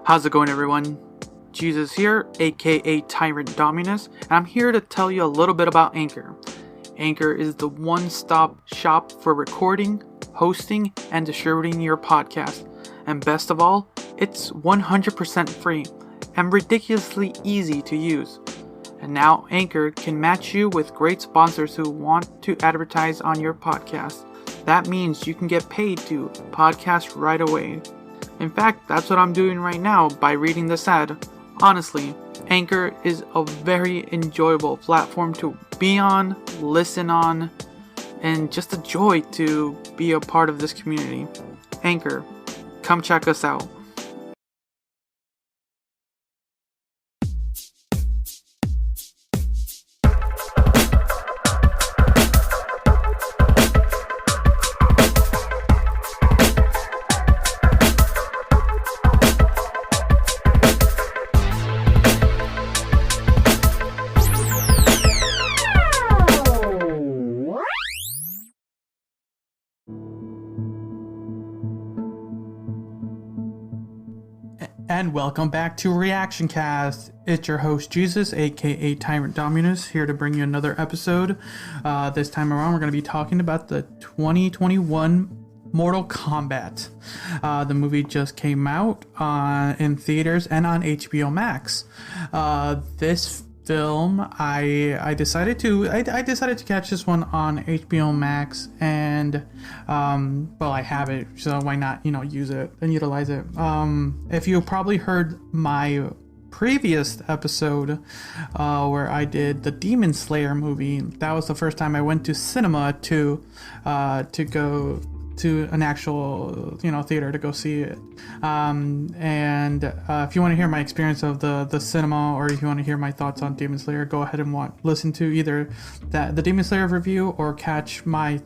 How's it going, everyone? Jesus here, aka Tyrant Dominus, and I'm here to tell you a little bit about Anchor. Anchor is the one-stop shop for recording, hosting, and distributing your podcast. And best of all, it's 100% free and ridiculously easy to use. And now Anchor can match you with great sponsors who want to advertise on your podcast. That means you can get paid to podcast right away. In fact, that's what I'm doing right now by reading this ad. Honestly, Anchor is a very enjoyable platform to be on, listen on, and just a joy to be a part of this community. Anchor, come check us out. And welcome back to Reactioncast. It's your host Jesus, aka Tyrant Dominus, here to bring you another episode. This time around, we're going to be talking about the 2021 Mortal Kombat. The movie just came out in theaters and on HBO Max. This film, I decided to catch this one on HBO Max, and well, I have it, so why not use it and utilize it. If you probably heard my previous episode where I did the Demon Slayer movie, that was the first time I went to cinema to go to an actual theater to go see it. And if you want to hear my experience of the cinema, or if you want to hear my thoughts on Demon Slayer, go ahead and listen to either the Demon Slayer review or catch my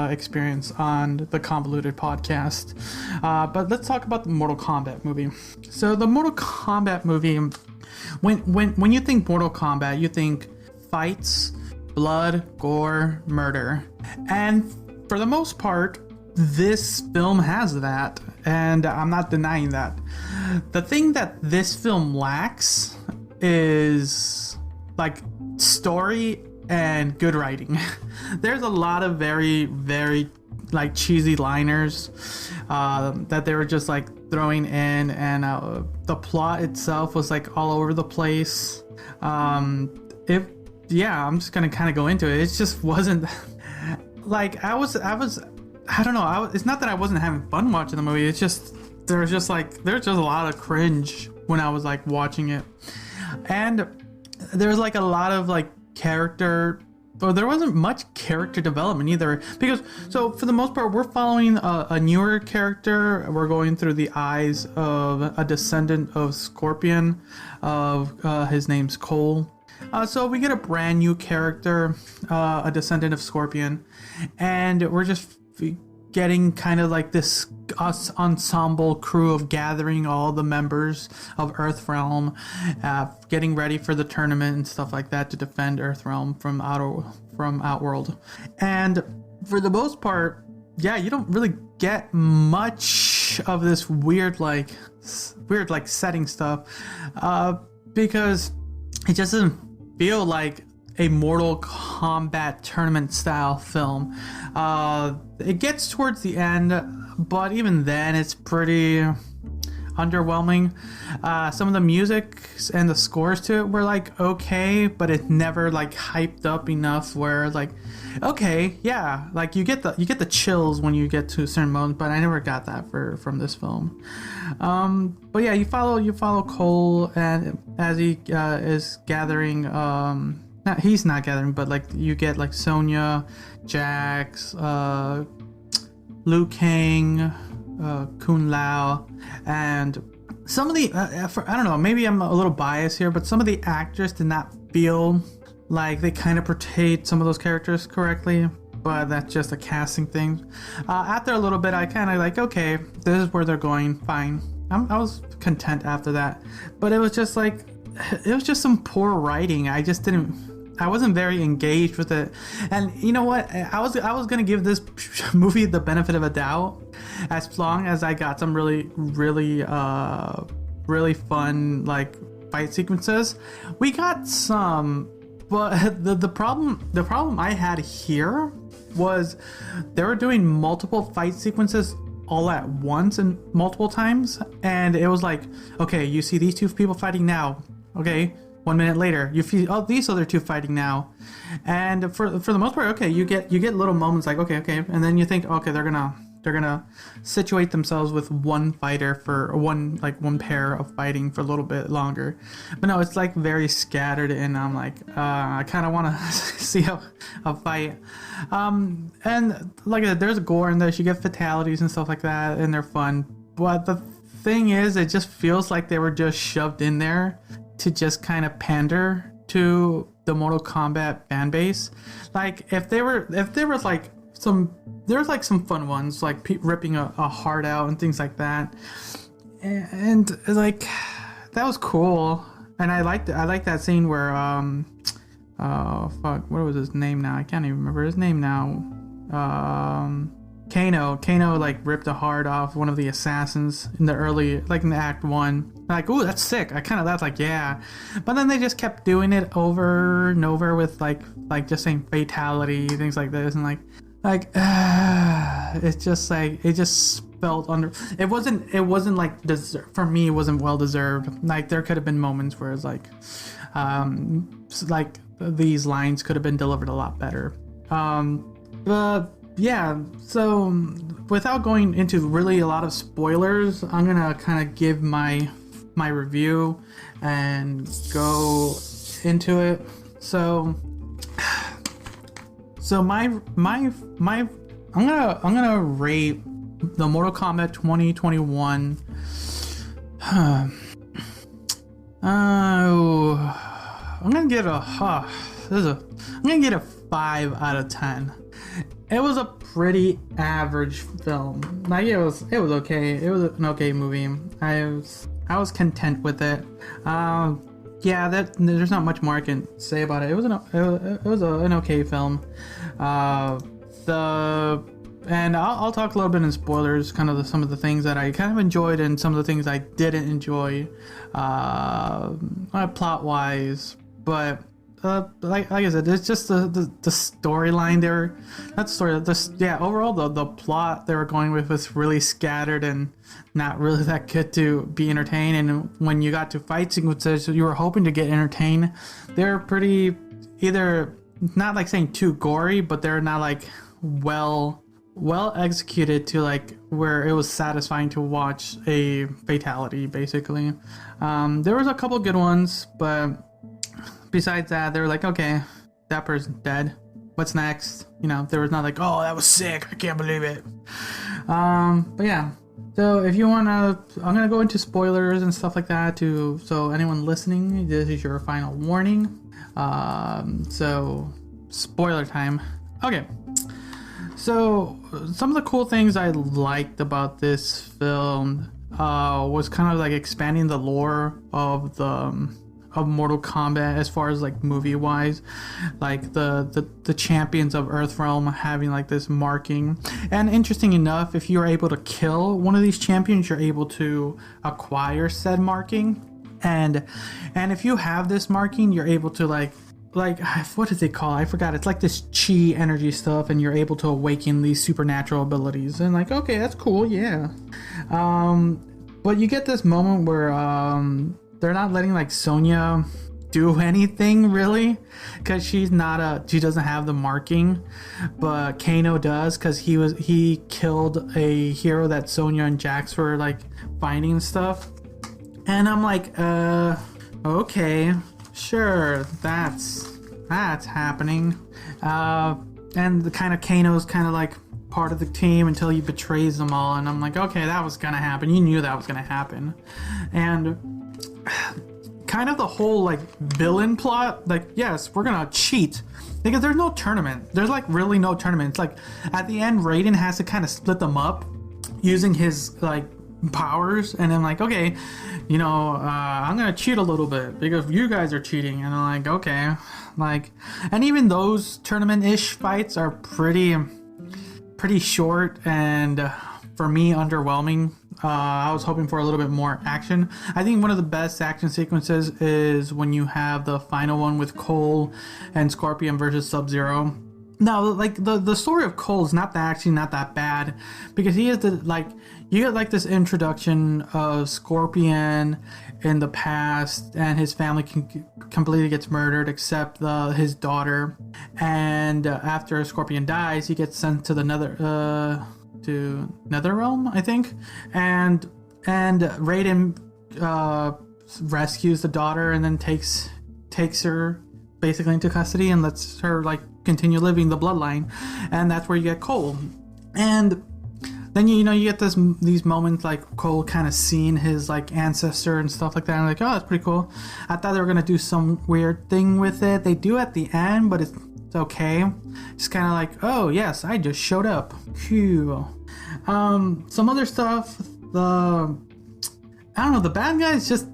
experience on the Convoluted podcast. But let's talk about the Mortal Kombat movie. So the Mortal Kombat movie, when you think Mortal Kombat, you think fights, blood, gore, murder, and for the most part, this film has that, and I'm not denying that. The thing that this film lacks is like story and good writing. There's a lot of very, very like cheesy liners that they were just like throwing in, and the plot itself was like all over the place. I'm just gonna kind of go into it. It just wasn't like I don't know. It's not that I wasn't having fun watching the movie. It's just there's just a lot of cringe when I was like watching it, and there's like a lot of like character. But there wasn't much character development either, because so for the most part we're following a newer character. We're going through the eyes of a descendant of Scorpion. His name's Cole. So we get a brand new character, a descendant of Scorpion, and we're just getting kind of like this ensemble crew of gathering all the members of Earthrealm, getting ready for the tournament and stuff like that to defend Earthrealm from Outworld. And for the most part, you don't really get much of this weird setting stuff, because it just doesn't feel like a Mortal Kombat tournament style film. It gets towards the end, but even then it's pretty underwhelming. Some of the music and the scores to it were like okay, but it never like hyped up enough where like okay, yeah, like you get the chills when you get to certain moments, but I never got that from this film. But yeah, you follow Cole, and as he is gathering he's not gathering, but like you get like Sonya, Jax, Liu Kang, Kun Lao, and some of the I don't know, maybe I'm a little biased here, but some of the actors did not feel like they kind of portrayed some of those characters correctly. But that's just a casting thing. After a little bit, I kind of like, okay, this is where they're going, fine. I was content after that, but it was just some poor writing. I wasn't very engaged with it. And you know what? I was gonna give this movie the benefit of a doubt, as long as I got some really really fun like fight sequences. We got some, but the problem I had here was they were doing multiple fight sequences all at once and multiple times, and it was like, okay, you see these two people fighting now, okay, 1 minute later you see these other two fighting now, and for the most part, okay, you get little moments like okay, and then you think, okay, they're gonna situate themselves with one fighter for one pair of fighting for a little bit longer, but no, it's like very scattered, and I'm like, I kind of want to see a fight, and like I said, there's gore in this, you get fatalities and stuff like that, and they're fun, but the thing is, it just feels like they were just shoved in there to just kind of pander to the Mortal Kombat fan base. Like if there was like some fun ones like ripping a heart out and things like that, and like that was cool, and I liked that scene where what was his name now? I can't even remember his name now. Kano like ripped a heart off one of the assassins in the act 1. Like, ooh, that's sick. That's like, yeah. But then they just kept doing it over and over with like just saying fatality, things like this, and like it's just like, it just felt under. It wasn't like for me, it wasn't well deserved. Like there could have been moments where it's like these lines could have been delivered a lot better. But yeah, so without going into really a lot of spoilers, I'm gonna kind of give my review and go into it. So my I'm gonna rate the Mortal Kombat 2021. I'm gonna get a 5 out of 10. It was a pretty average film. Like it was okay. It was an okay movie. I was content with it. There's not much more I can say about it. It was an okay film. And I'll talk a little bit in spoilers, kind of some of the things that I kind of enjoyed and some of the things I didn't enjoy, plot wise. But like I said, it's just the storyline there. Overall the plot they were going with was really scattered and not really that good to be entertained. And when you got to fight sequences, you were hoping to get entertained. They're pretty, either not like saying too gory, but they're not like well executed to like where it was satisfying to watch a fatality, basically. There was a couple good ones, but besides that, they were like, okay, that person's dead. What's next? There was not like, oh, that was sick, I can't believe it. But yeah. So if you wanna, I'm gonna go into spoilers and stuff like that too. So anyone listening, this is your final warning. So spoiler time. Okay. So some of the cool things I liked about this film was kind of like expanding the lore of Mortal Kombat as far as like movie wise, like the champions of Earthrealm having like this marking. And interesting enough, if you're able to kill one of these champions, you're able to acquire said marking. And if you have this marking, you're able to like what is it called? I forgot. It's like this chi energy stuff, and you're able to awaken these supernatural abilities. And like, okay, that's cool, yeah. But you get this moment where they're not letting like Sonya do anything really, because she doesn't have the marking, but Kano does, because he killed a hero that Sonya and Jax were like finding and stuff. And I'm like, okay, sure, that's happening. And the kind of Kano's kind of like part of the team until he betrays them all, and I'm like, okay, that was gonna happen. You knew that was gonna happen. And kind of the whole like villain plot, like, yes, we're gonna cheat because there's no tournament. There's like really no tournament. It's like at the end, Raiden has to kind of split them up using his like powers, and I'm like, okay, I'm gonna cheat a little bit because you guys are cheating. And I'm like, okay, like, and even those tournament-ish fights are pretty short and for me underwhelming. I was hoping for a little bit more action. I think one of the best action sequences is when you have the final one with Cole and Scorpion versus Sub-Zero. Now, like the story of Cole is not that bad, because he is you get like this introduction of Scorpion in the past, and his family completely gets murdered except his daughter. And after Scorpion dies, he gets sent to the Netherrealm, I think, and Raiden rescues the daughter and then takes her basically into custody and lets her like continue living the bloodline, and that's where you get Cole. And then you get these moments like Cole kind of seeing his like ancestor and stuff like that, and I'm like, oh, that's pretty cool. I thought they were gonna do some weird thing with it. They do at the end, but it's okay. It's kind of like, oh yes, I just showed up. Cool. Some other stuff. I don't know. The bad guys just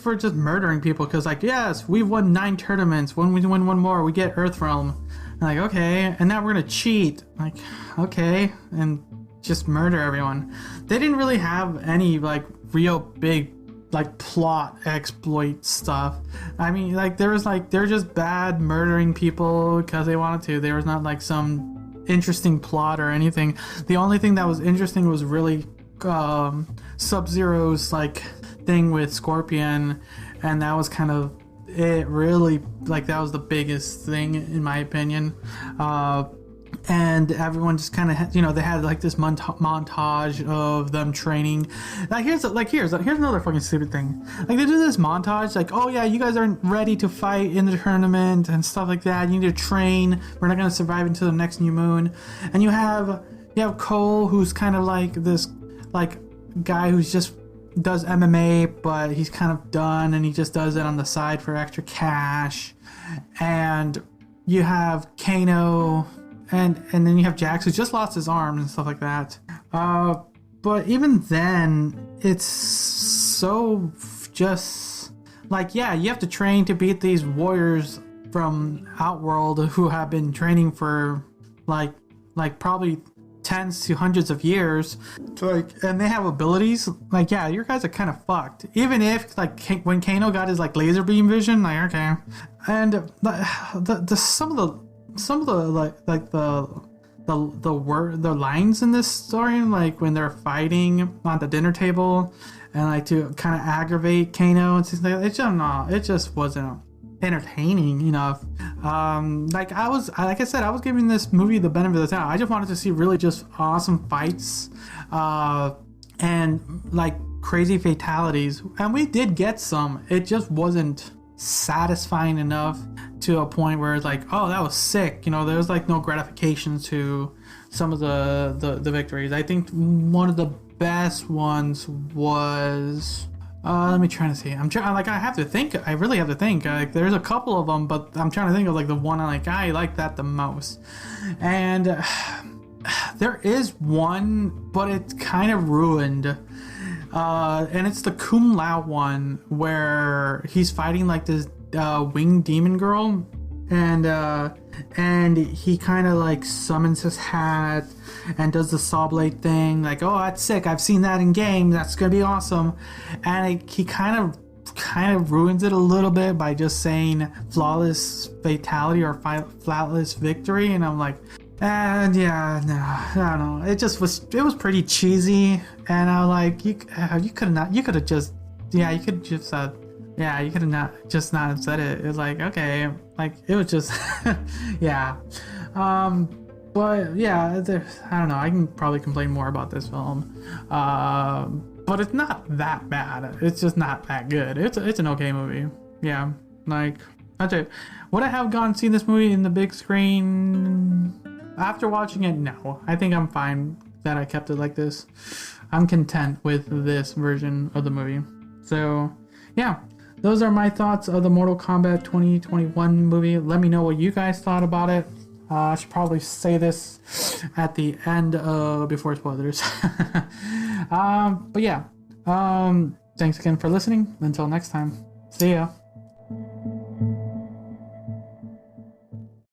for murdering people, because like, yes, we've won 9 tournaments. When we win one more, we get Earthrealm. Like, okay, and now we're gonna cheat. Like, okay, and just murder everyone. They didn't really have any like real big like plot exploit stuff. I mean, like they're just bad murdering people because they wanted to. There was not like some interesting plot or anything. The only thing that was interesting was really Sub-Zero's like thing with Scorpion, and that was kind of it. Really, like that was the biggest thing in my opinion. And everyone just kind of, they had like this montage of them training. Like here's another fucking stupid thing. Like they do this montage, like, oh yeah, you guys aren't ready to fight in the tournament and stuff like that. You need to train. We're not gonna survive until the next new moon. And you have Cole, who's kind of like this like guy who's just does MMA, but he's kind of done, and he just does it on the side for extra cash. And you have Kano. And then you have Jax, who just lost his arms and stuff like that. But even then, it's so just like, yeah, you have to train to beat these warriors from Outworld who have been training for like probably tens to hundreds of years. And they have abilities. Like, yeah, your guys are kind of fucked. Even if like when Kano got his like laser beam vision, like, okay. And some of the lines in this story, like when they're fighting on the dinner table and like to kind of aggravate Kano and things like that, it just wasn't entertaining enough. Like I said, I was giving this movie the benefit of the doubt. I just wanted to see really just awesome fights and like crazy fatalities, and we did get some. It just wasn't satisfying enough to a point where it's like, oh, that was sick. There was like no gratification to some of the victories. I think one of the best ones was let me try to see. I have to think. I really have to think. Like, there's a couple of them, but I'm trying to think of like the one I like that the most. And there is one, but it's kind of ruined. And it's the Kung Lao one where he's fighting like this winged demon girl, and he kind of like summons his hat and does the saw blade thing, like, oh, that's sick, I've seen that in game, that's gonna be awesome. And he kind of ruins it a little bit by just saying flawless fatality or flawless victory, and I'm like, and yeah, no, I don't know. It was pretty cheesy, and I was like, you could have just said, yeah, you could have not said it. It's like, okay, like it was just, yeah. But yeah, I don't know. I can probably complain more about this film, but it's not that bad. It's just not that good. It's an okay movie. Yeah, like that's it. Would I have gone and seen this movie in the big screen? After watching it, no. I think I'm fine that I kept it like this. I'm content with this version of the movie. So, yeah. Those are my thoughts of the Mortal Kombat 2021 movie. Let me know what you guys thought about it. I should probably say this at the end before spoilers. But yeah. Thanks again for listening. Until next time. See ya.